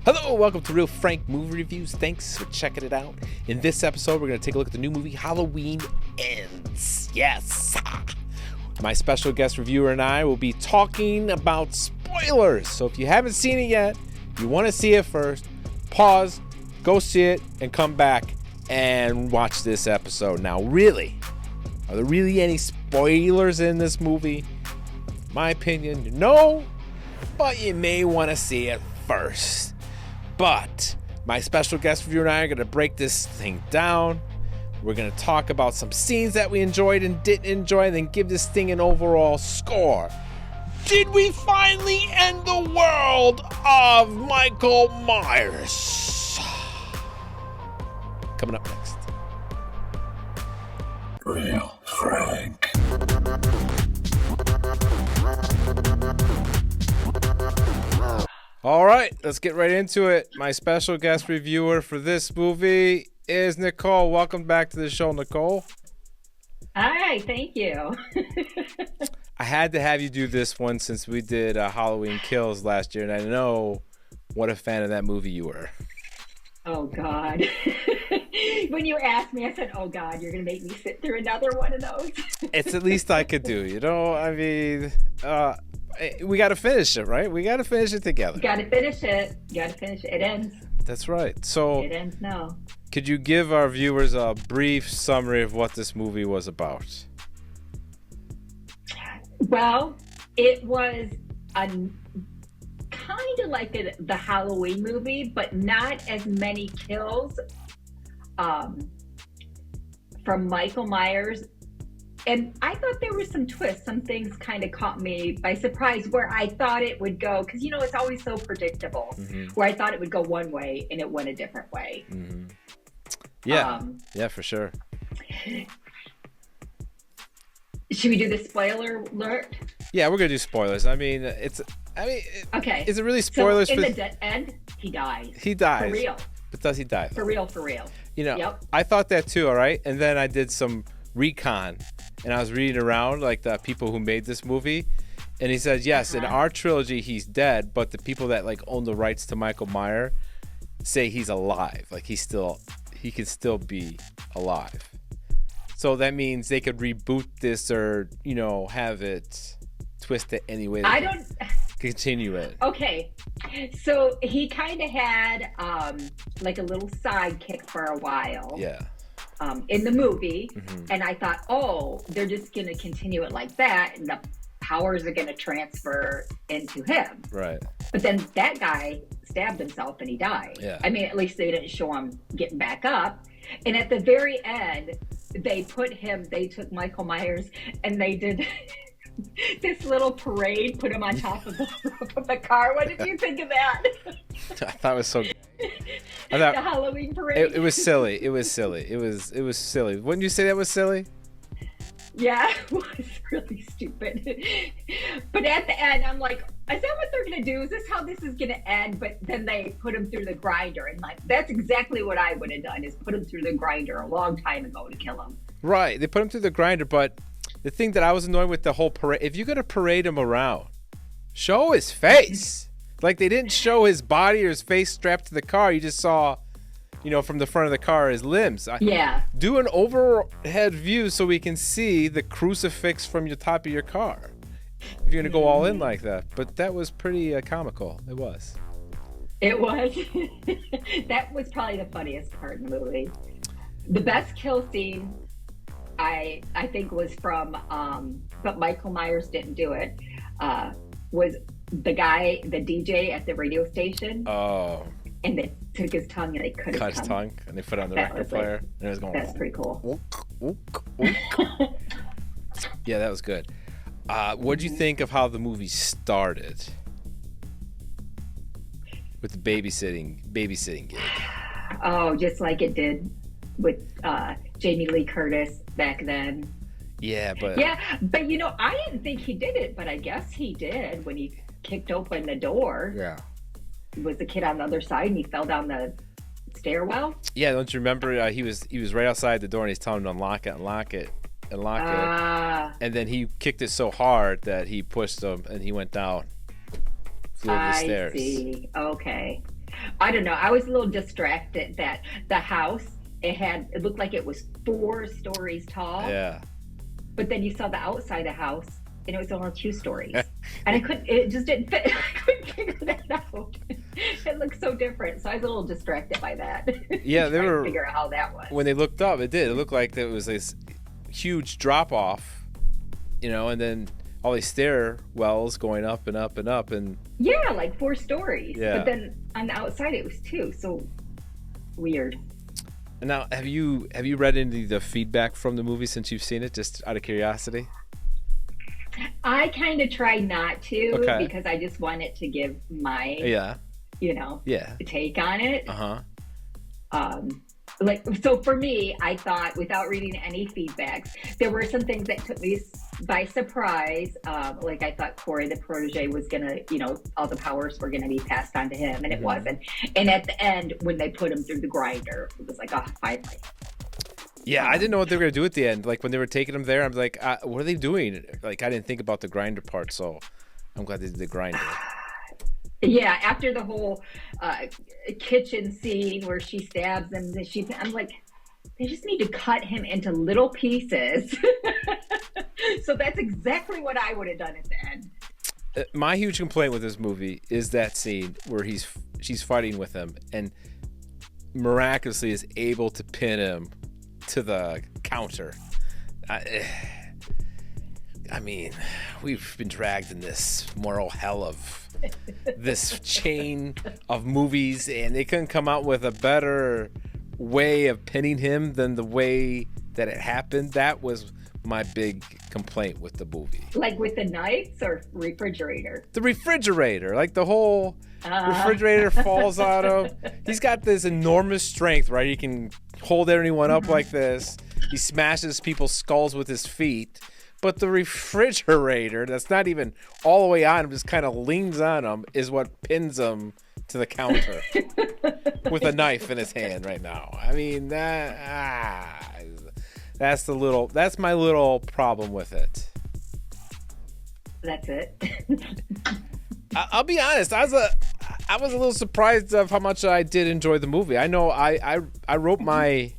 Hello, welcome to Real Frank Movie Reviews. Thanks for checking it out. In this episode, we're going to take a look at the new movie, Halloween Ends. Yes! My special guest reviewer and I will be talking about spoilers. So if you haven't seen it yet, you want to see it first, pause, go see it, and come back and watch this episode. Now, really, are there really any spoilers in this movie? My opinion, no, but you may want to see it first. But my special guest reviewer and I are going to break this thing down. We're going to talk about some scenes that we enjoyed and didn't enjoy, and then give this thing an overall score. Did we finally end the world of Michael Myers? Coming up next. Real Frank. All right, let's get right into it. My special guest reviewer for this movie is Nicole. Welcome back to the show, Nicole. Hi, thank you. I had to have you do this one since we did Halloween Kills last year, and I know what a fan of that movie you were. Oh, God. When you asked me, I said, oh, God, you're going to make me sit through another one of those? It's the least I could do, you know? I mean, we got to finish it, right? We got to finish it together. You got to finish it. You got to finish it. It ends. That's right. So it ends now. Could you give our viewers a brief summary of what this movie was about? Well, it was kind of like the Halloween movie, but not as many kills from Michael Myers. And I thought there were some twists. Some things kind of caught me by surprise where I thought it would go. Because, you know, it's always so predictable. Mm-hmm. Where I thought it would go one way and it went a different way. Mm-hmm. Yeah. Yeah, for sure. Should we do the spoiler alert? Yeah, we're going to do spoilers. Okay. Is it really spoilers? So in the end, he dies. He dies. For real. But does he die? For real. You know, yep. I thought that too, all right? And then I did some recon. And I was reading around like the people who made this movie, and he said, yes, in our trilogy he's dead, but the people that like own the rights to Michael Myers say he's alive, like he can still be alive. So that means they could reboot this or, you know, have it twist it any way they continue it. Okay, so he kind of had like a little sidekick for a while. Yeah. In the movie, and I thought, oh, they're just going to continue it like that, and the powers are going to transfer into him. Right. But then that guy stabbed himself and he died. Yeah. I mean, at least they didn't show him getting back up. And at the very end, they took Michael Myers and they did this little parade, put him on top of the roof of the car. What did you think of that? I thought it was so good. The Halloween parade. It was silly. It was silly. It was silly. Wouldn't you say that was silly? Yeah, it was really stupid. But at the end, I'm like, is that what they're going to do? Is this how this is going to end? But then they put him through the grinder. And like, that's exactly what I would have done, is put him through the grinder a long time ago to kill him. Right. They put him through the grinder. But the thing that I was annoyed with the whole parade, if you're going to parade him around, show his face. Like, they didn't show his body or his face strapped to the car. You just saw, you know, from the front of the car, his limbs. Yeah. Do an overhead view so we can see the crucifix from the top of your car. If you're going to go all in like that. But that was pretty comical. It was. It was. That was probably the funniest part in the movie. The best kill scene, I think, was from, but Michael Myers didn't do it, was the DJ at the radio station. Oh. And they took his tongue and they cut his tongue and they put it on the record player. And it was going, that's pretty cool. Yeah, that was good. What do you think of how the movie started with the babysitting gig? Oh, just like it did with Jamie Lee Curtis back then. Yeah, but you know, I didn't think he did it, but I guess he did when he kicked open the door. Yeah. Was the kid on the other side and he fell down the stairwell? Yeah, don't you remember? He was right outside the door and he's telling him to unlock it. And then he kicked it so hard that he pushed him and he went down. Flew up the stairs. I see. Okay. I don't know. I was a little distracted that the house, it looked like it was 4 stories tall. Yeah. But then you saw the outside of the house and it was only 2 stories. And it just didn't fit. I couldn't figure that out. It looked so different. So I was a little distracted by that. Yeah, they were. Figure out how that was. When they looked up, it did. It looked like there was this huge drop off, and then all these stairwells going up and up and up, and yeah, like 4 stories. Yeah. But then on the outside it was 2. So weird. And now, have you read any of the feedback from the movie since you've seen it? Just out of curiosity. I kind of tried not to Okay. because I just wanted to give my Yeah. take on it. Uh-huh. So for me, I thought without reading any feedbacks, there were some things that took me by surprise. I thought Corey, the protege, was gonna, all the powers were gonna be passed on to him, and it wasn't. And at the end, when they put him through the grinder, it was like, oh, finally. Yeah, I didn't know what they were gonna do at the end. Like when they were taking him there, I'm like, what are they doing? Like I didn't think about the grinder part, so I'm glad they did the grinder. Yeah, after the whole kitchen scene where she stabs him, I'm like, they just need to cut him into little pieces. So that's exactly what I would have done at the end. My huge complaint with this movie is that scene where she's fighting with him and miraculously is able to pin him to the counter. I mean, we've been dragged in this moral hell of this chain of movies, and they couldn't come out with a better way of pinning him than the way that it happened. That was my big complaint with the movie. Like with the knives or refrigerator? The refrigerator, like the whole refrigerator falls on him. He's got this enormous strength, right? He can hold anyone up like this. He smashes people's skulls with his feet. But the refrigerator, that's not even all the way on him, just kind of leans on him, is what pins him to the counter with a knife in his hand right now. I mean, that's my little problem with it. That's it. I'll be honest. I was a little surprised of how much I did enjoy the movie. I know I wrote my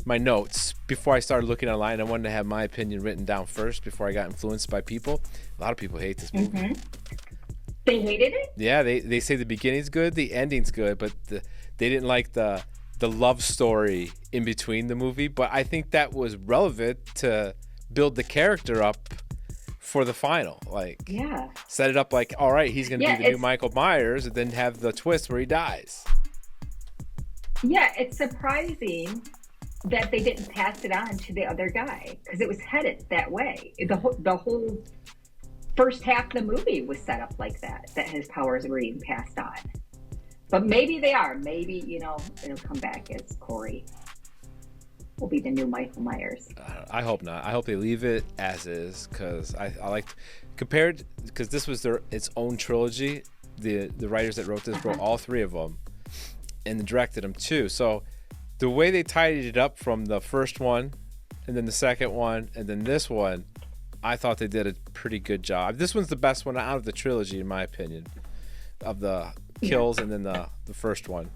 notes before I started looking online. I wanted to have my opinion written down first before I got influenced by people. A lot of people hate this movie. Mm-hmm. They hated it? Yeah, they say the beginning's good, the ending's good, but they didn't like the love story in between the movie. But I think that was relevant to build the character up for the final. Like, yeah, set it up like, all right, he's going to be the new Michael Myers, and then have the twist where he dies. Yeah, it's surprising that they didn't pass it on to the other guy, because it was headed that way. The whole first half of the movie was set up like that his powers were being passed on. But maybe they are. Maybe, it'll come back as Corey will be the new Michael Myers. I hope not. I hope they leave it as is, because I like compared, because this was its own trilogy. The writers that wrote this wrote all 3 of them and directed them too. So the way they tidied it up from the first one and then the second one and then this one, I thought they did a pretty good job. This one's the best one out of the trilogy, in my opinion, of the kills and then the first one.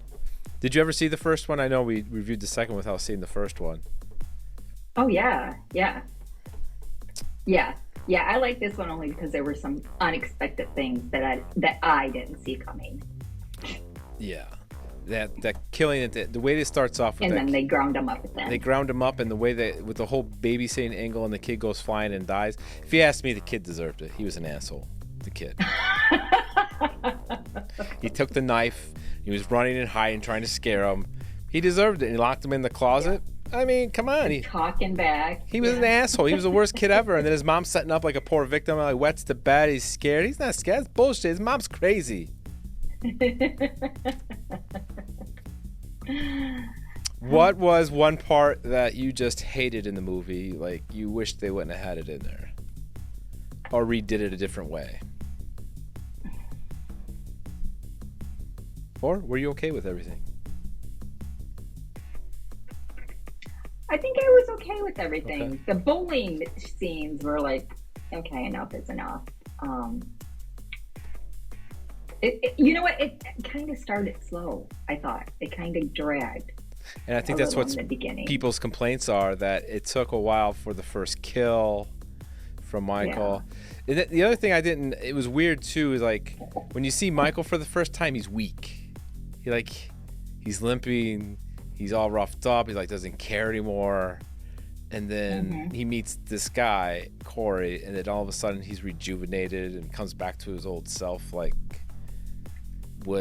Did you ever see the first one? I know we reviewed the second without seeing the first one. Oh, yeah. I like this one only because there were some unexpected things that I didn't see coming. Yeah. That killing it, the way it starts off with, and then they ground him up at them. They ground him up, and the way with the whole babysitting angle, and the kid goes flying and dies. If you ask me, the kid deserved it. He was an asshole. The kid. He took the knife. He was running and hiding, trying to scare him. He deserved it. And he locked him in the closet. Yeah. I mean, come on. Talking back. He was an asshole. He was the worst kid ever. And then his mom's setting up like a poor victim. Like, wets the bed. He's scared. He's not scared. That's bullshit. His mom's crazy. What was one part that you just hated in the movie, like you wished they wouldn't have had it in there, or redid it a different way? Or were you okay with everything? I think I was okay with everything. Okay. The bowling scenes were like, okay, enough is enough. You know what? It kind of started slow. I thought it kind of dragged. And I think that's what beginning. People's complaints are, that it took a while for the first kill from Michael. Yeah. And the other thing it was weird too, is like when you see Michael for the first time, he's weak. He's limping, he's all roughed up, he like doesn't care anymore. And then he meets this guy, Corey, and then all of a sudden he's rejuvenated and comes back to his old self. Like, why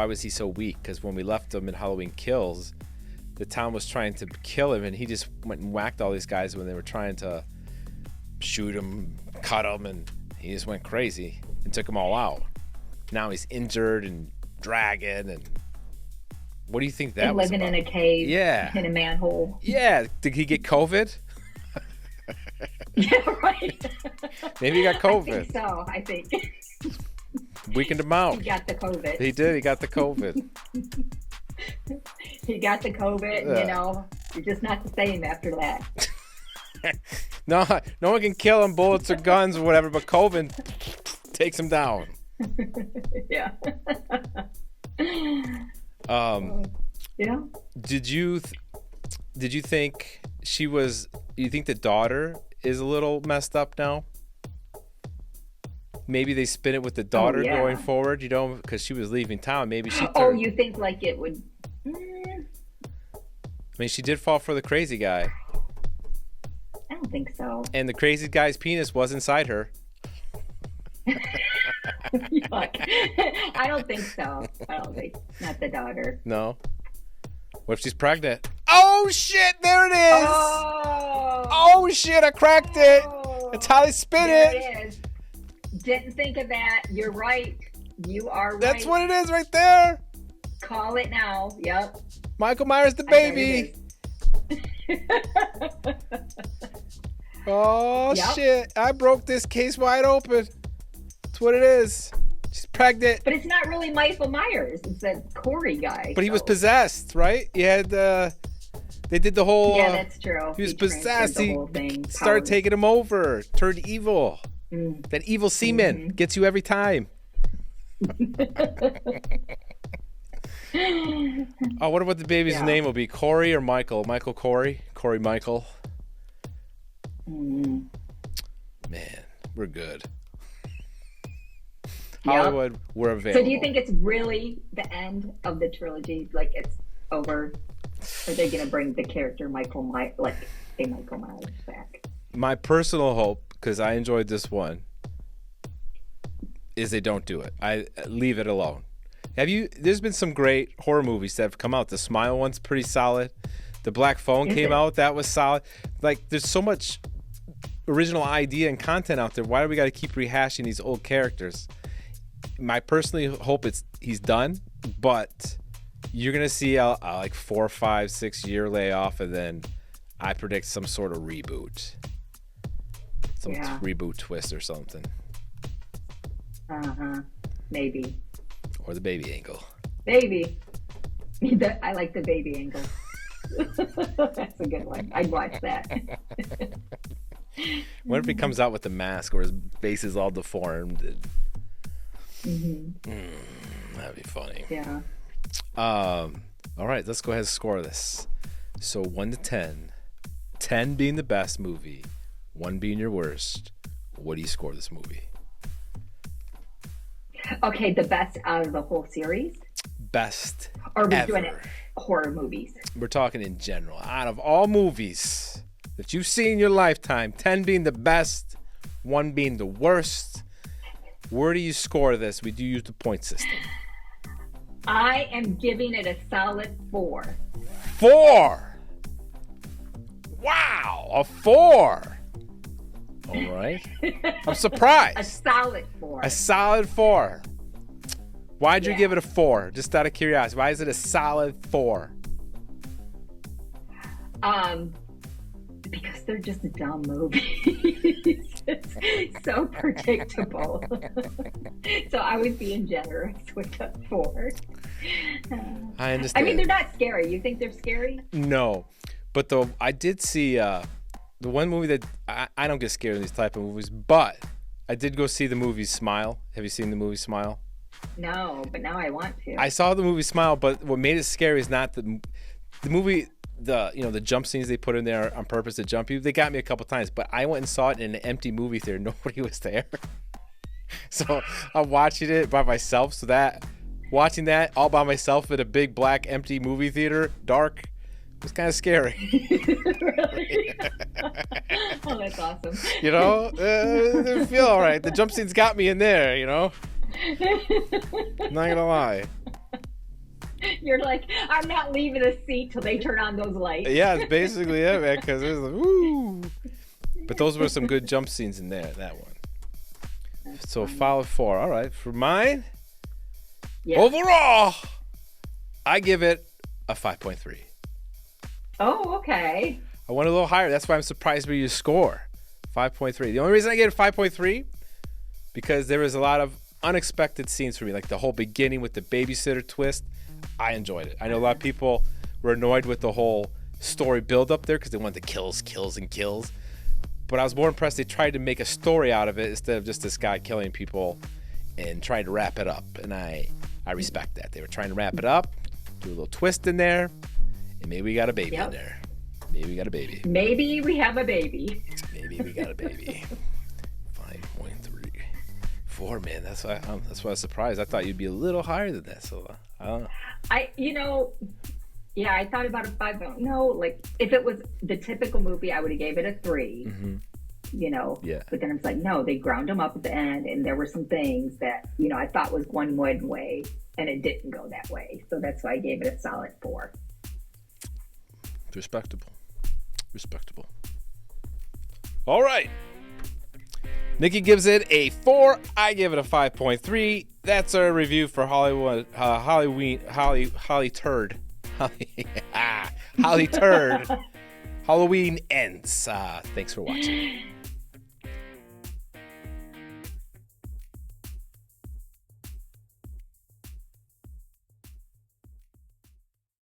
was he so weak? Because when we left him in Halloween Kills, the town was trying to kill him, and he just went and whacked all these guys when they were trying to shoot him, cut him, and he just went crazy and took them all out. Now he's injured and dragging, and what do you think that was living about? In a cave, yeah, in a manhole. Yeah, did he get COVID? Yeah, right. Maybe he got COVID. I think. Weakened him out. He got the COVID. He did. He got the COVID. He got the COVID. You're just not the same after that. No one can kill him, bullets or guns or whatever, but COVID takes him down. Yeah. Yeah. Did you think she was? You think the daughter is a little messed up now? Maybe they spin it with the daughter going forward, because she was leaving town. Maybe she. You think like it would? I mean, she did fall for the crazy guy. I don't think so. And the crazy guy's penis was inside her. Yuck. I don't think so. Not the daughter. No. What if she's pregnant? Oh shit! There it is. Oh shit! I cracked it. That's how they spin it. There it is. Didn't think of that. You're right. You are right. That's what it is right there. Call it now. Yep. Michael Myers the baby. Oh shit! I broke this case wide open. That's what it is. She's pregnant. But it's not really Michael Myers. It's that Corey guy. But he was possessed, right? He had they did the whole. Yeah, that's true. He was possessed. He started taking him over. Turned evil. That evil semen gets you every time. I wonder what the baby's name will be. Corey or Michael? Michael Corey? Corey Michael? Man, we're good. Hollywood, we're available. So do you think it's really the end of the trilogy? Like it's over? Are they going to bring the character Michael Myers back? My personal hope, because I enjoyed this one, is they don't do it. I leave it alone. There's been some great horror movies that have come out. The Smile one's pretty solid. The Black Phone came out. That was solid. Like, there's so much original idea and content out there. Why do we got to keep rehashing these old characters? My personally hope he's done, but you're going to see a like 4, 5, 6 year layoff, and then I predict some sort of reboot. Some reboot twist or something. Maybe. Or the baby angle. Baby. I like the baby angle. That's a good one. I'd watch that. What if he comes out with the mask or his face is all deformed? That'd be funny. Yeah. All right, let's go ahead and score this. So 1 to 10. 10 being the best movie, 1 being your worst. What do you score this movie? Okay, the best out of the whole series? Best Or are we ever. doing it horror movies? We're talking in general. Out of all movies that you've seen in your lifetime, 10 being the best, 1 being the worst. Where do you score this? We do use the point system. I am giving it a solid 4. 4! Wow! A 4! All right. I'm surprised. A solid 4. A solid 4. Why'd you give it a 4? Just out of curiosity. Why is it a solid 4? Because they're just dumb movies. It's so predictable. So I was being generous with a 4. I understand. I mean, they're not scary. You think they're scary? No. But I did see the one movie that I don't get scared of these type of movies, but I did go see the movie Smile. Have you seen the movie Smile? No, but now I want to. I saw the movie Smile, but what made it scary is not the movie, the jump scenes they put in there on purpose to jump you. They got me a couple times, but I went and saw it in an empty movie theater. Nobody was there. So I'm watching it by myself. So watching that all by myself in a big black empty movie theater, dark, was kind of scary. Really? Oh, that's awesome. You know, it didn't feel all right. The jump scenes got me in there, you know. I'm not gonna lie. You're like, I'm not leaving the seat till they turn on those lights. Yeah, it's basically it, man. Because it was like, woo. But those were some good jump scenes in there. That one. That's So funny. 5-4. All right, for mine. Yeah. Overall, I give it a 5.3. Oh, okay. I went a little higher. That's why I'm surprised by your score. 5.3. The only reason I gave it 5.3 because there was a lot of unexpected scenes for me, like the whole beginning with the babysitter twist. I enjoyed it. I know a lot of people were annoyed with the whole story build up there because they wanted the kills, and kills. But I was more impressed they tried to make a story out of it instead of just this guy killing people and trying to wrap it up. And I respect that. They were trying to wrap it up, do a little twist in there, and maybe we got a baby in there. Maybe we got a baby. Maybe we have a baby. Maybe we got a baby. 5.3. 4, man. That's why I was surprised. I thought you'd be a little higher than that. So I don't know. I thought about a 5. But no, like if it was the typical movie, I would have gave it a 3. Mm-hmm. You know. Yeah. But then it's like, no, they ground them up at the end, and there were some things that I thought was one way, and it didn't go that way. So that's why I gave it a solid 4. Respectable. All right. Nikki gives it a 4. I give it a 5.3. That's our review for Holly Turd. Holly Turd. Halloween Ends. Thanks for watching.